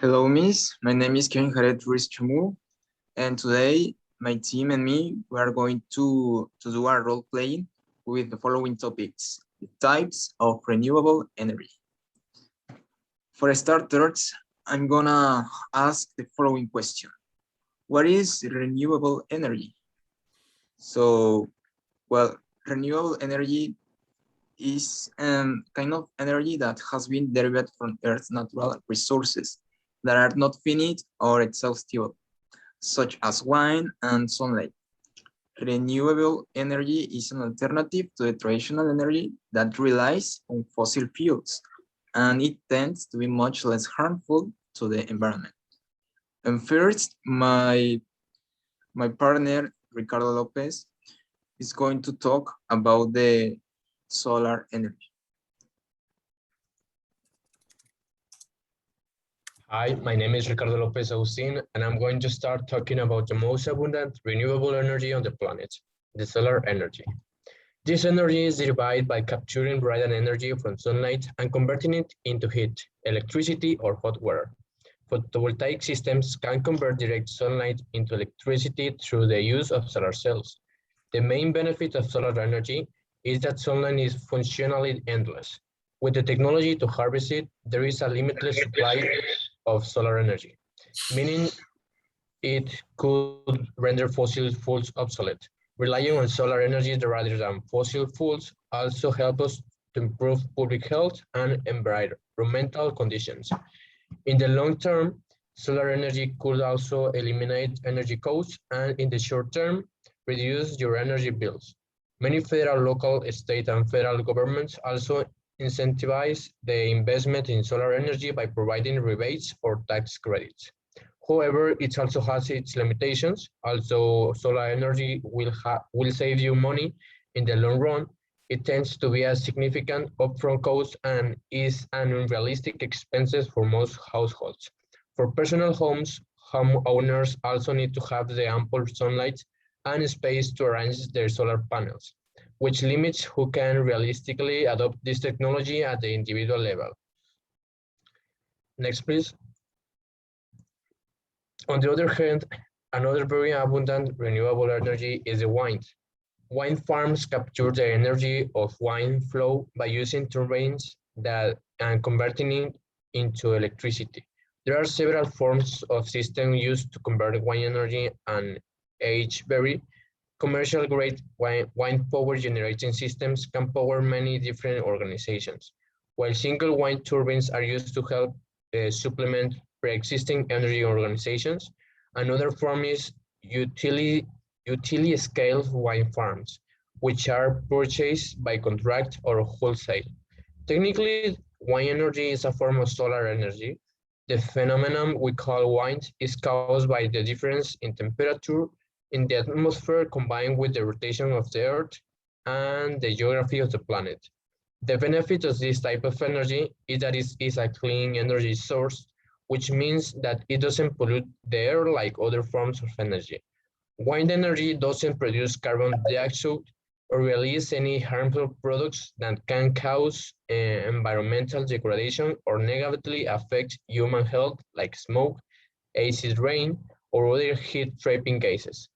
Hello, Miss. My name is Kevin Jared Ruiz Chamu, and today my team and me we are going to do our role playing with the following topics: the types of renewable energy. For starters, I'm gonna ask the following question: what is renewable energy? So, well, renewable energy is kind of energy that has been derived from Earth's natural resources that are not finite or exhaustible, such as wind and sunlight. Renewable energy is an alternative to the traditional energy that relies on fossil fuels, and it tends to be much less harmful to the environment. And first, my partner, Ricardo Lopez, is going to talk about the solar energy. Hi, my name is Ricardo Lopez Agustin, and I'm going to start talking about the most abundant renewable energy on the planet, the solar energy. This energy is derived by capturing radiant energy from sunlight and converting it into heat, electricity, or hot water. Photovoltaic systems can convert direct sunlight into electricity through the use of solar cells. The main benefit of solar energy is that sunlight is functionally endless. With the technology to harvest it, there is a limitless supply of solar energy, meaning it could render fossil fuels obsolete. Relying on solar energy rather than fossil fuels also help us to improve public health and environmental conditions. In the long term, solar energy could also eliminate energy costs and in the short term, reduce your energy bills. Many federal, local, state, and federal governments also incentivize the investment in solar energy by providing rebates or tax credits. However, it also has its limitations. Also, solar energy will save you money in the long run. It tends to be a significant upfront cost and is an unrealistic expenses for most households. For personal homes, homeowners also need to have the ample sunlight and space to arrange their solar panels, which limits who can realistically adopt this technology at the individual level. Next, please. On the other hand, another very abundant renewable energy is the wind. Wind farms capture the energy of wind flow by using turbines and converting it into electricity. There are several forms of systems used to convert wind energy and HVAC. Commercial grade wind power generating systems can power many different organizations, while single wind turbines are used to help supplement pre-existing energy organizations. Another form is utility scale wind farms, which are purchased by contract or wholesale. Technically, wind energy is a form of solar energy. The phenomenon we call wind is caused by the difference in temperature in the atmosphere combined with the rotation of the Earth and the geography of the planet. The benefit of this type of energy is that it is a clean energy source, which means that it doesn't pollute the air like other forms of energy. Wind energy doesn't produce carbon dioxide or release any harmful products that can cause environmental degradation or negatively affect human health like smoke, acid rain, or other heat-trapping gases.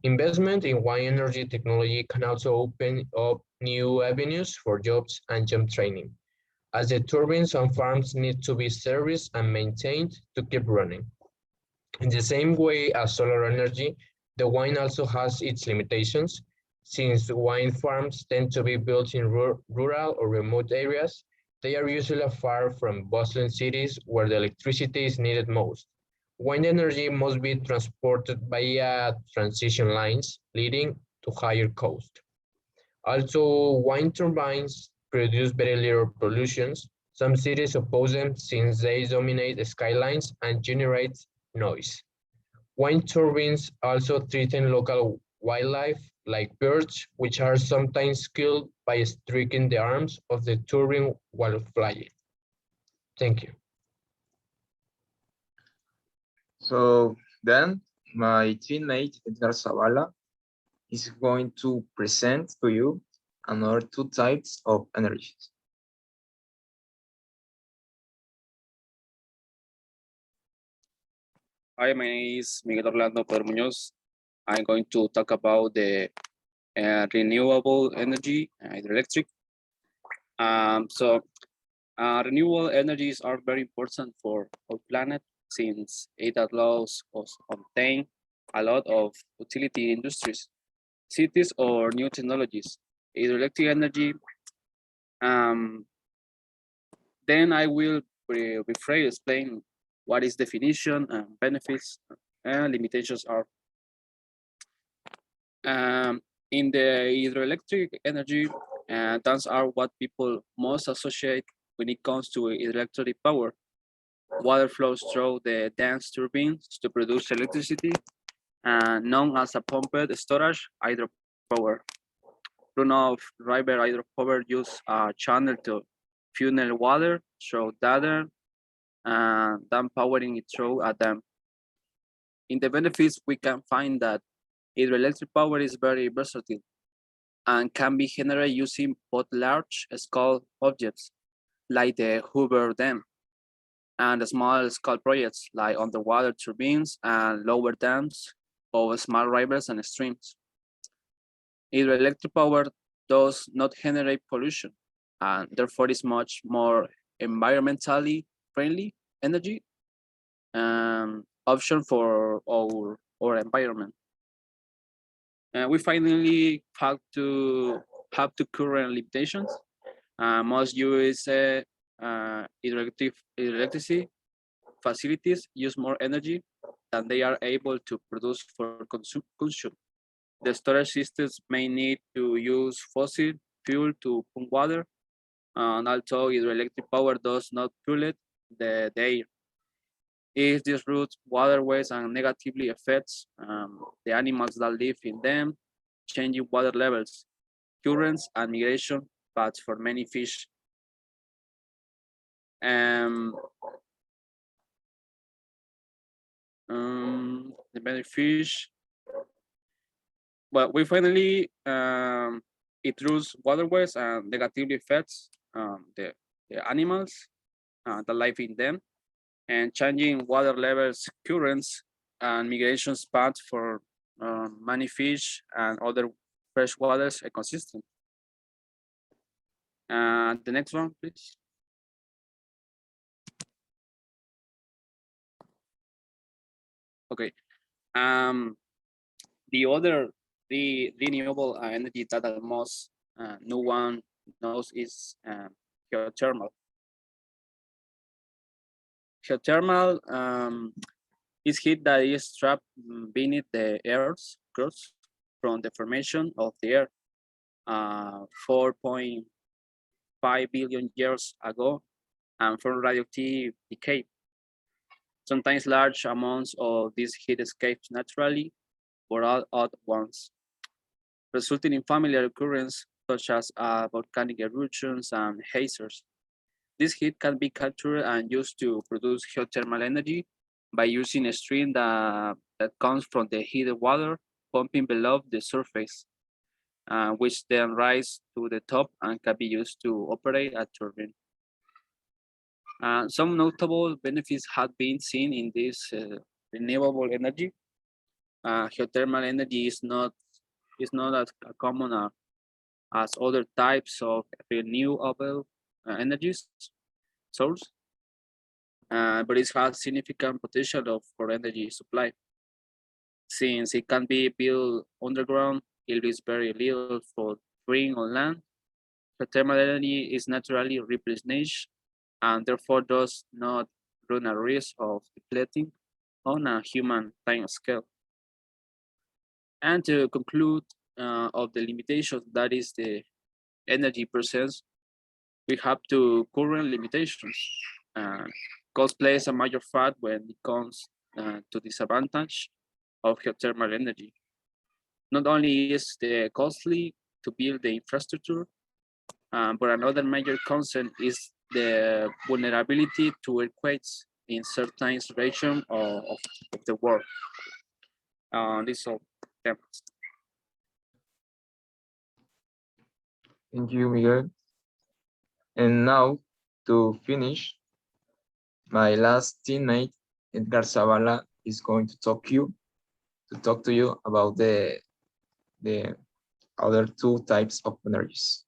Investment in wind energy technology can also open up new avenues for jobs and job training, as the turbines on farms need to be serviced and maintained to keep running. In the same way as solar energy, the wind also has its limitations. Since wind farms tend to be built in rural or remote areas, they are usually far from bustling cities where the electricity is needed most. Wind energy must be transported via transition lines, leading to higher cost. Also, wind turbines produce very little pollution. Some cities oppose them since they dominate the skylines and generate noise. Wind turbines also threaten local wildlife like birds, which are sometimes killed by striking the arms of the turbine while flying. Thank you. So then my teammate Edgar Zavala is going to present to you another two types of energies. Hi, my name is Miguel Orlando Pedro Muñoz. I'm going to talk about the renewable energy, hydroelectric. Renewable energies are very important for our planet since it allows us to obtain a lot of utility industries, cities, or new technologies. Hydroelectric energy. Um, then I will briefly explain what is definition and benefits and limitations are. Um, in the hydroelectric energy, dams are what people most associate when it comes to electric power. Water flows through the dams turbines to produce electricity, known as a pumped storage hydropower. Runoff river hydropower use a channel to funnel water through data and dam powering it through a dam. In the benefits, we can find that hydroelectric power is very versatile and can be generated using both large scale objects like the Hoover Dam and small scale projects like underwater turbines and lower dams of small rivers and streams. Hydroelectric power does not generate pollution and therefore is much more environmentally friendly energy option for our environment. We finally have to current limitations. Most US electricity facilities use more energy than they are able to produce for consumption. The storage systems may need to use fossil fuel to pump water, and although hydroelectric power does not pollute the air, it disrupts waterways and negatively affects the animals that live in them, changing water levels, currents, and migration paths for many fish. The many fish. Well, we finally it through waterways and negatively affects the animals that live in them, and changing water levels, currents, and migration paths for many fish and other freshwater ecosystems. The next one, please. Okay. The renewable energy that the most no one knows is geothermal. Geothermal is heat that is trapped beneath the Earth's crust from the formation of the Earth 4.5 billion years ago and from radioactive decay. Sometimes large amounts of this heat escapes naturally or all at once, resulting in familiar occurrences such as volcanic eruptions and geysers. This heat can be captured and used to produce geothermal energy by using a stream that comes from the heated water pumping below the surface, which then rises to the top and can be used to operate a turbine. Some notable benefits have been seen in this renewable energy. Geothermal energy is not as common as other types of renewable energies source, but it has significant potential for energy supply. Since it can be built underground, it is very little for freeing on land. Geothermal energy is naturally replenished and therefore does not run a risk of depleting on a human time scale. And to conclude of the limitations, that is the energy presence, we have two current limitations. Cost plays a major part when it comes to disadvantage of geothermal energy. Not only is it costly to build the infrastructure, but another major concern is the vulnerability to earthquakes in certain regions of the world. This all. Yeah. Thank you, Miguel. And now, to finish, my last teammate, Edgar Zavala, is going to talk to you about the other two types of energies.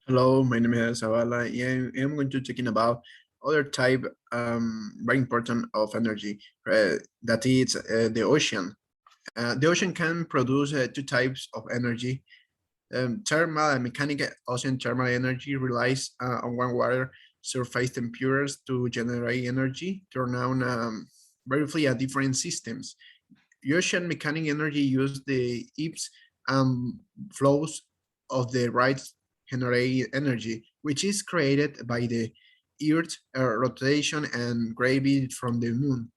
Hello, my name is Zavala. Yeah, I'm going to talking about other type very important of energy that is the ocean. The ocean can produce two types of energy. Thermal and mechanical ocean thermal energy relies on one water surface temperatures to generate energy, turn on briefly at different systems. Ocean mechanical energy use the ebbs and flows of the right generate energy, which is created by the Earth rotation and gravity from the moon.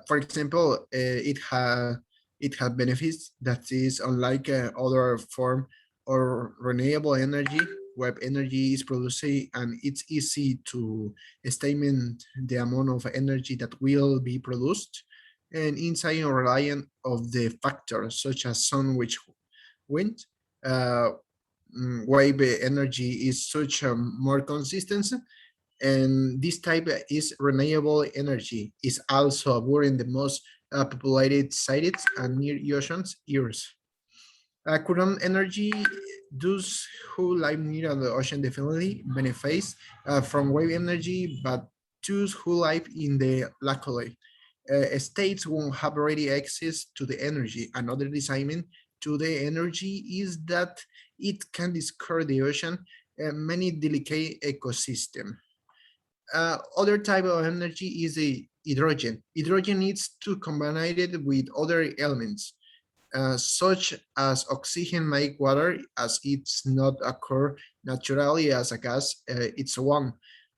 For example, it has benefits that is unlike other form or renewable energy, where energy is produced and it's easy to estimate the amount of energy that will be produced and inside or reliant of the factors such as sun, which wind, uh, wave energy is such a more consistent, and this type is renewable energy is also occurring in the most populated sites and near oceans areas. Current energy, those who live near the ocean definitely benefits from wave energy, but those who live in the locally states won't have already access to the energy. Another design to the energy is that it can discard the ocean many delicate ecosystem. Other type of energy is the hydrogen. Hydrogen needs to combine it with other elements such as oxygen make water as it's not occur naturally as a gas, it's one.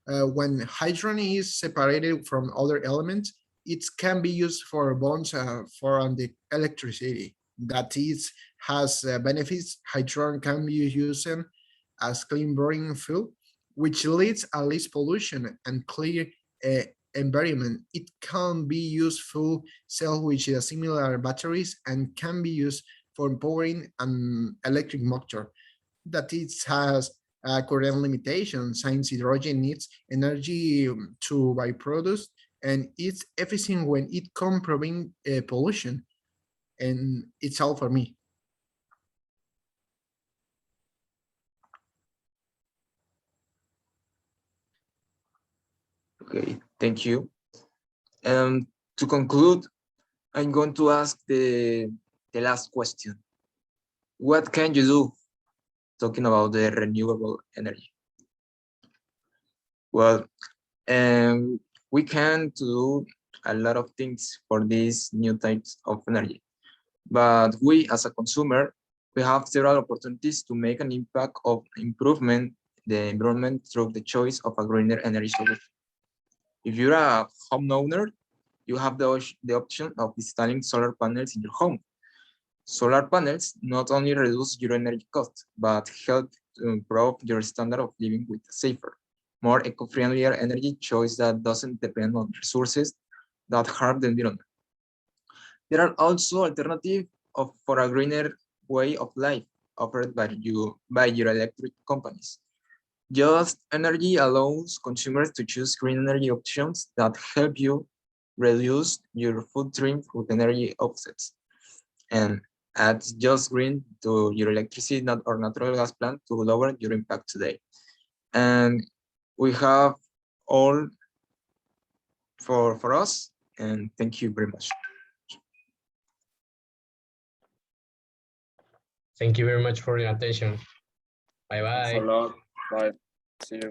When hydrogen is separated from other elements, it can be used for bonds for the electricity. That is has benefits. Hydrogen can be used as clean burning fuel, which leads a less pollution and clear uh, environment. It can be useful cell which is similar batteries and can be used for powering an electric motor. That it has current limitations since hydrogen needs energy to byproducts and it's efficient when it comes from pollution. And it's all for me. Okay, thank you. To conclude, I'm going to ask the last question. What can you do talking about the renewable energy? Well, we can do a lot of things for these new types of energy, but we as a consumer, we have several opportunities to make an impact of improvement the environment through the choice of a greener energy solution. If you're a homeowner, you have the option of installing solar panels in your home. Solar panels not only reduce your energy cost, but help to improve your standard of living with a safer, more eco-friendlier energy choice that doesn't depend on resources that harm the environment. There are also alternatives for a greener way of life offered by your electric companies. Just Energy allows consumers to choose green energy options that help you reduce your footprint with energy offsets and add Just Green to your electricity or natural gas plant to lower your impact today. And we have all for us, and thank you very much. Thank you very much for your attention. Bye bye. Thanks a lot. Bye. See you.